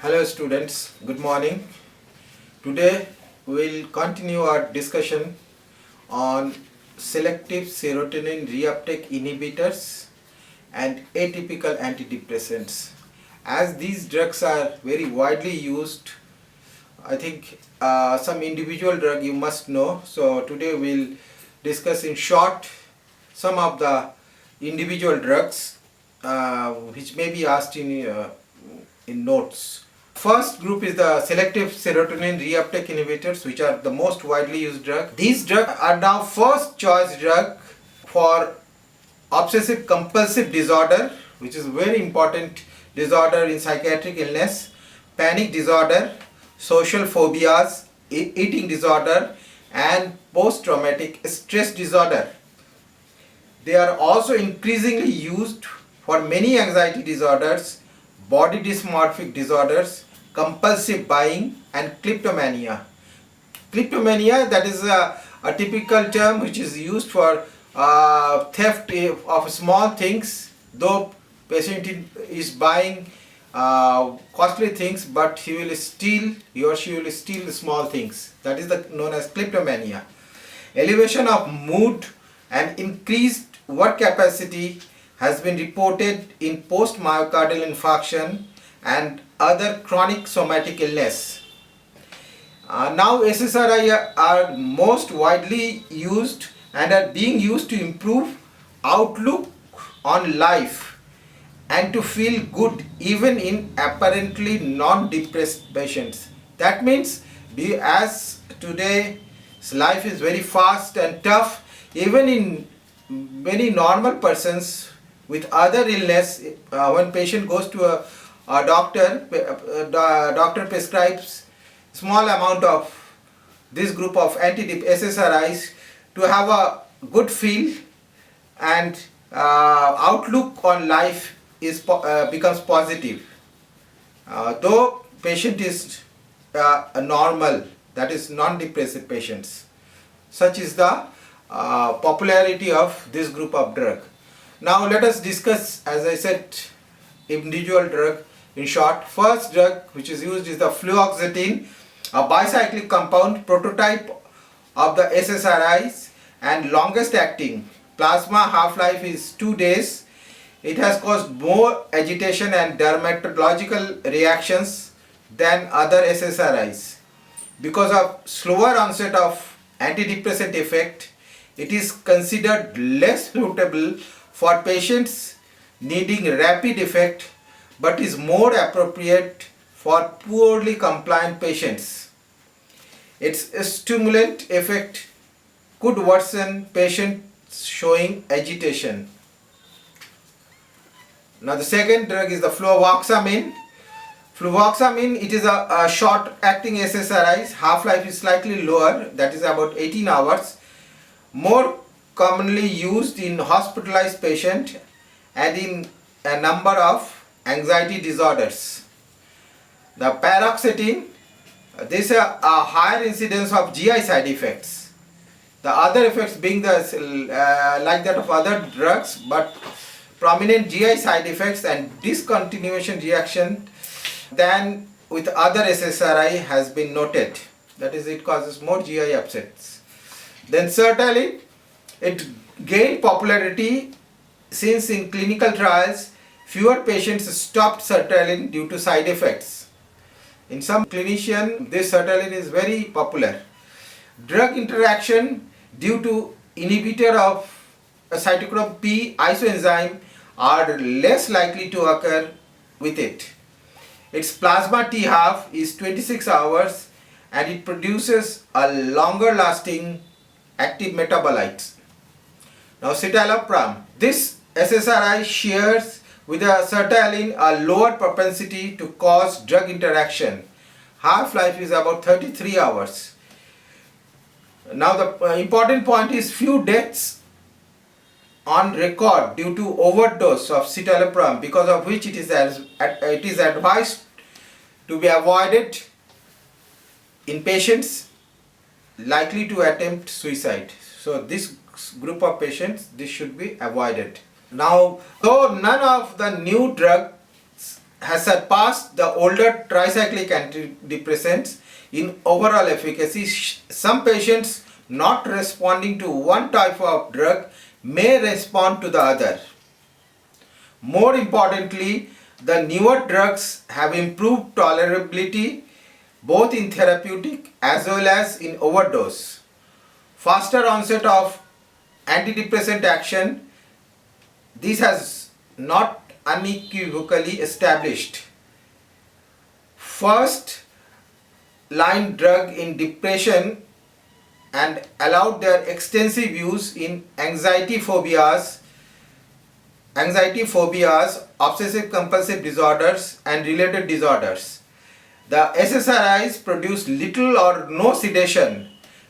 Hello students, good morning. Today we will continue our discussion on selective serotonin reuptake inhibitors and atypical antidepressants. As these drugs are very widely used, I think some individual drug you must know. So today we will discuss in short some of the individual drugs which may be asked in notes. First group is the selective serotonin reuptake inhibitors, which are the most widely used drug. These drugs are now first choice drug for obsessive compulsive disorder, which is very important disorder in psychiatric illness, panic disorder, social phobias, eating disorder, and post-traumatic stress disorder. They are also increasingly used for many anxiety disorders, body dysmorphic disorders, compulsive buying, and kleptomania. Kleptomania, that is a typical term which is used for theft of small things, though patient is buying costly things, but he or she will steal small things. That is known as kleptomania. Elevation of mood and increased work capacity has been reported in post-myocardial infarction and other chronic somatic illness. Now SSRI are most widely used and are being used to improve outlook on life and to feel good even in apparently non-depressed patients. That means as today's life is very fast and tough, even in many normal persons with other illness, when patient goes to a doctor, doctor prescribes small amount of this group of SSRIs to have a good feel, and outlook on life becomes positive. Though patient is a normal, that is non-depressive patients. Such is the popularity of this group of drug. Now let us discuss, as I said, individual drug in short. First drug which is used is the fluoxetine, a bicyclic compound, prototype of the SSRIs and longest acting. Plasma half-life is 2 days. It has caused more agitation and dermatological reactions than other SSRIs. Because of slower onset of antidepressant effect, it is considered less suitable for patients needing rapid effect, but is more appropriate for poorly compliant patients. Its stimulant effect could worsen patients showing agitation. Now the second drug is the fluvoxamine. Fluvoxamine, it is a short-acting SSRI. Half-life is slightly lower, that is about 18 hours. More commonly used in hospitalized patients and in a number of anxiety disorders. The paroxetine, this is a higher incidence of GI side effects. The other effects being like that of other drugs, but prominent GI side effects and discontinuation reaction than with other SSRI has been noted. That is, it causes more GI upsets. Then sertraline, it gained popularity since in clinical trials fewer patients stopped sertraline due to side effects. In some clinicians, this sertraline is very popular. Drug interaction due to inhibitor of a cytochrome P isoenzyme are less likely to occur with it. Its plasma T-half is 26 hours and it produces a longer lasting active metabolites. Now citalopram, this SSRI shares with a sertraline a lower propensity to cause drug interaction. Half-life is about 33 hours. Now the important point is few deaths on record due to overdose of citalopram, because of which it is advised to be avoided in patients likely to attempt suicide. So this group of patients, this should be avoided. Now, though none of the new drugs has surpassed the older tricyclic antidepressants in overall efficacy. Some patients not responding to one type of drug may respond to the other. More importantly, the newer drugs have improved tolerability both in therapeutic as well as in overdose. Faster onset of antidepressant action, this has not unequivocally established first line drug in depression and allowed their extensive use in anxiety phobias, obsessive compulsive disorders and related disorders. The SSRIs produce little or no sedation,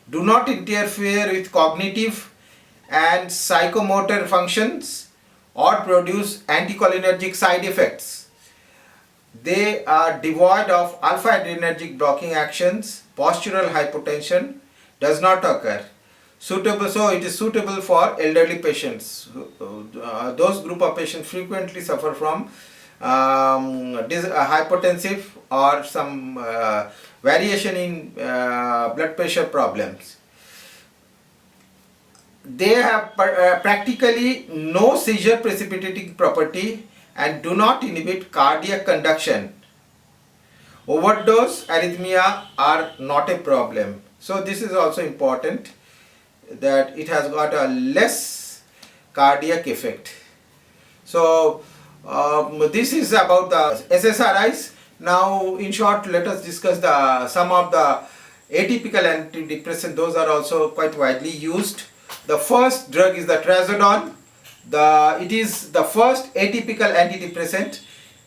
do not interfere with cognitive and psychomotor functions or produce anticholinergic side effects. They are devoid of alpha adrenergic blocking actions. Postural hypotension does not occur. So it is suitable for elderly patients. Those group of patients frequently suffer from hypertensive or some variation in blood pressure problems. They have practically no seizure precipitating property and do not inhibit cardiac conduction. Overdose arrhythmia are not a problem. So this is also important, that it has got a less cardiac effect. So this is about the SSRIs. Now in short, let us discuss some of the atypical antidepressants. Those are also quite widely used. The first drug is the trazodone. It is the first atypical antidepressant,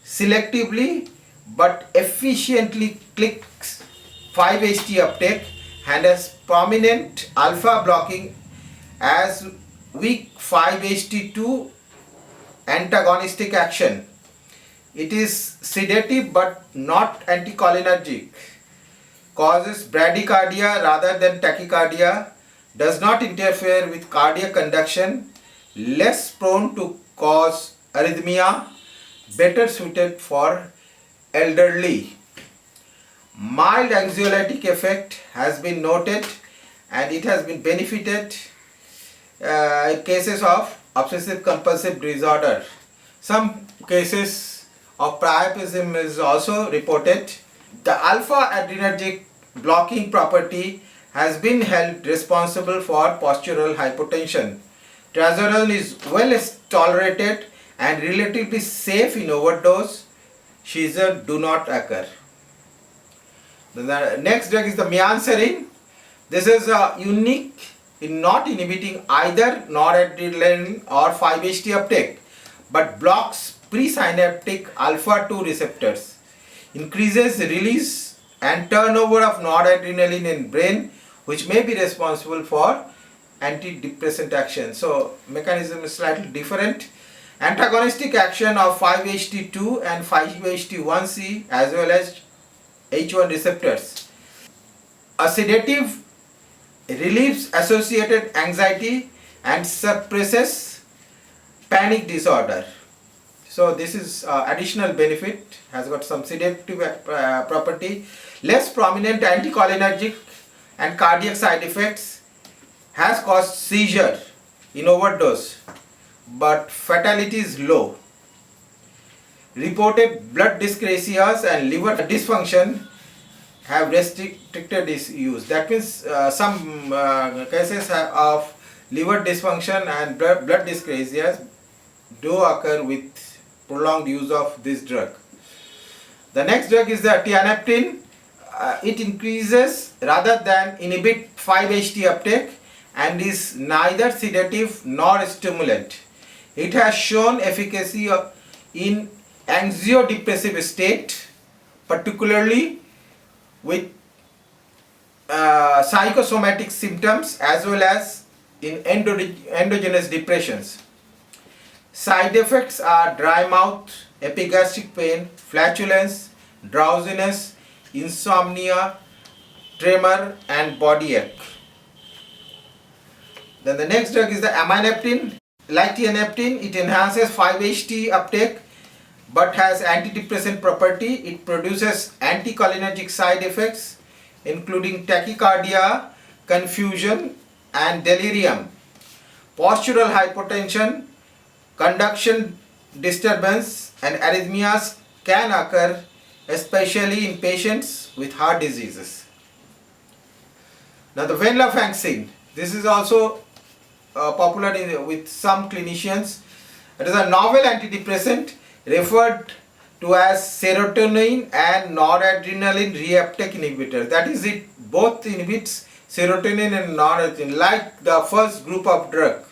selectively but efficiently clicks 5-HT uptake and has prominent alpha blocking as weak 5-HT2 antagonistic action. It is sedative but not anticholinergic, causes bradycardia rather than tachycardia, does not interfere with cardiac conduction, less prone to cause arrhythmia, better suited for elderly. Mild anxiolytic effect has been noted and it has been benefited in cases of obsessive compulsive disorder. Some cases of priapism is also reported. The alpha adrenergic blocking property has been held responsible for postural hypotension. Trazodone is well tolerated and relatively safe in overdose. Seizures do not occur. The next drug is the mianserin. This is unique in not inhibiting either noradrenaline or 5-HT uptake, but blocks presynaptic alpha-2 receptors, increases release and turnover of noradrenaline in brain, which may be responsible for antidepressant action. So mechanism is slightly different. Antagonistic action of 5-HT2 and 5-HT1C as well as H1 receptors. A sedative relieves associated anxiety and suppresses panic disorder. So this is additional benefit, has got some sedative property, less prominent anticholinergic and cardiac side effects, has caused seizure in overdose, but fatality is low. Reported blood dyscrasias and liver dysfunction have restricted its use. That means some cases of liver dysfunction and blood dyscrasias do occur with prolonged use of this drug. The next drug is the tianeptine. It increases rather than inhibit 5-HT uptake and is neither sedative nor stimulant. It has shown efficacy in anxiodepressive state, particularly with psychosomatic symptoms as well as in endogenous depressions. Side effects are dry mouth, epigastric pain, flatulence, drowsiness, insomnia, tremor and body ache. Then the next drug is the amyneptine. Like tianeptine, it enhances 5-HT uptake but has antidepressant property. It produces anticholinergic side effects including tachycardia, confusion and delirium, postural hypotension, conduction disturbance and arrhythmias can occur especially in patients with heart diseases. Now the venlafaxine, this is also popular with some clinicians. It is a novel antidepressant referred to as serotonin and noradrenaline reuptake inhibitor. That is, it both inhibits serotonin and noradrenaline, like the first group of drug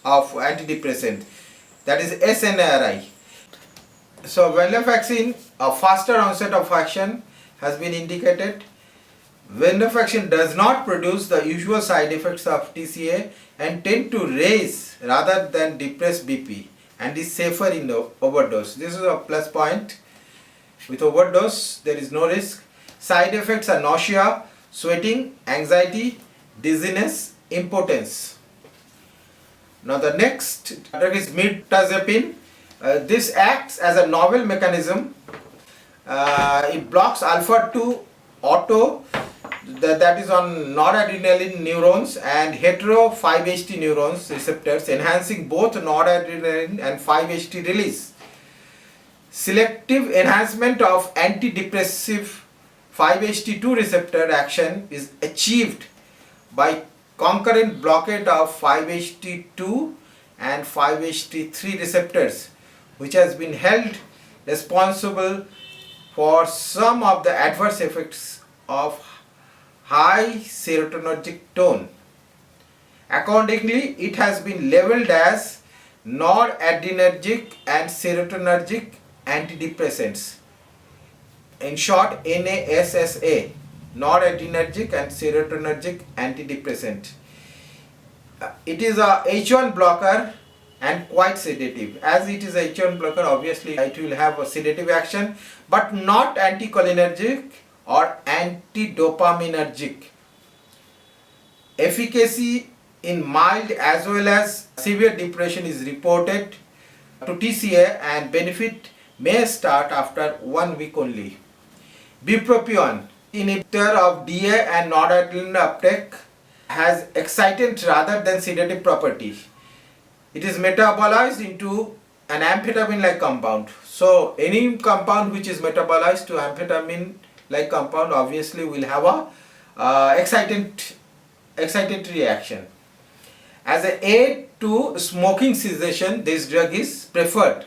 of antidepressant, that is SNRI. So venlafaxine, a faster onset of action has been indicated. Venlafaxine does not produce the usual side effects of TCA and tend to raise rather than depress BP, and is safer in the overdose. This is a plus point. With overdose, there is no risk. Side effects are nausea, sweating, anxiety, dizziness, impotence. Now the next drug is mirtazapine. This acts as a novel mechanism. It blocks alpha-2 auto, that is on noradrenaline neurons and hetero 5-HT neurons receptors, enhancing both noradrenaline and 5-HT release. Selective enhancement of antidepressive 5-HT2 receptor action is achieved by concurrent blockade of 5-HT2 and 5-HT3 receptors, which has been held responsible for some of the adverse effects of high serotonergic tone. Accordingly, it has been labeled as noradrenergic and serotonergic antidepressants. In short, NASSA, noradrenergic and serotonergic antidepressant. It is a H1 blocker and quite sedative. As it is a H1 blocker, obviously it will have a sedative action, but not anticholinergic or antidopaminergic. Efficacy in mild as well as severe depression is reported to TCA, and benefit may start after 1 week only. Bupropion, inhibitor of DA and noradrenaline uptake, has excitant rather than sedative property. It is metabolized into an amphetamine-like compound. So any compound which is metabolized to amphetamine-like compound obviously will have a excitant reaction. As an aid to smoking cessation, this drug is preferred.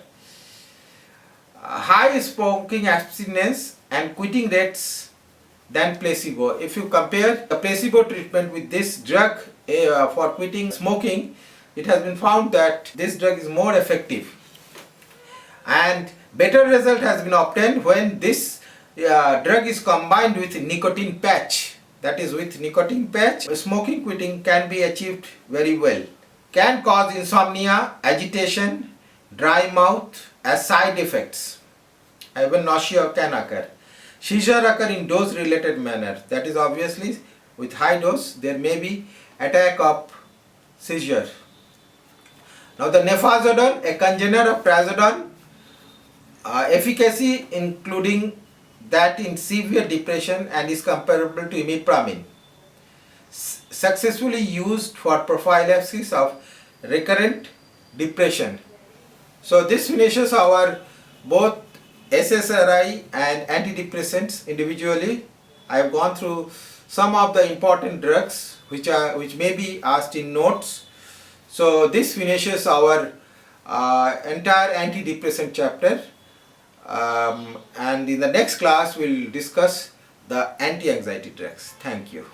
High smoking abstinence and quitting rates than placebo. If you compare the placebo treatment with this drug for quitting smoking, it has been found that this drug is more effective, and better result has been obtained when this drug is combined with nicotine patch. That is, with nicotine patch, smoking quitting can be achieved very well. Can cause insomnia, agitation, dry mouth as side effects. Even nausea can occur. Seizure occur in dose-related manner. That is, obviously with high dose there may be attack of seizure. Now the nefazodone, a congener of trazodone, efficacy including that in severe depression and is comparable to imipramine. Successfully used for prophylaxis of recurrent depression. So this finishes our both SSRI and antidepressants individually. I have gone through some of the important drugs which may be asked in notes. So this finishes our entire antidepressant chapter, and in the next class we will discuss the anti-anxiety drugs. Thank you.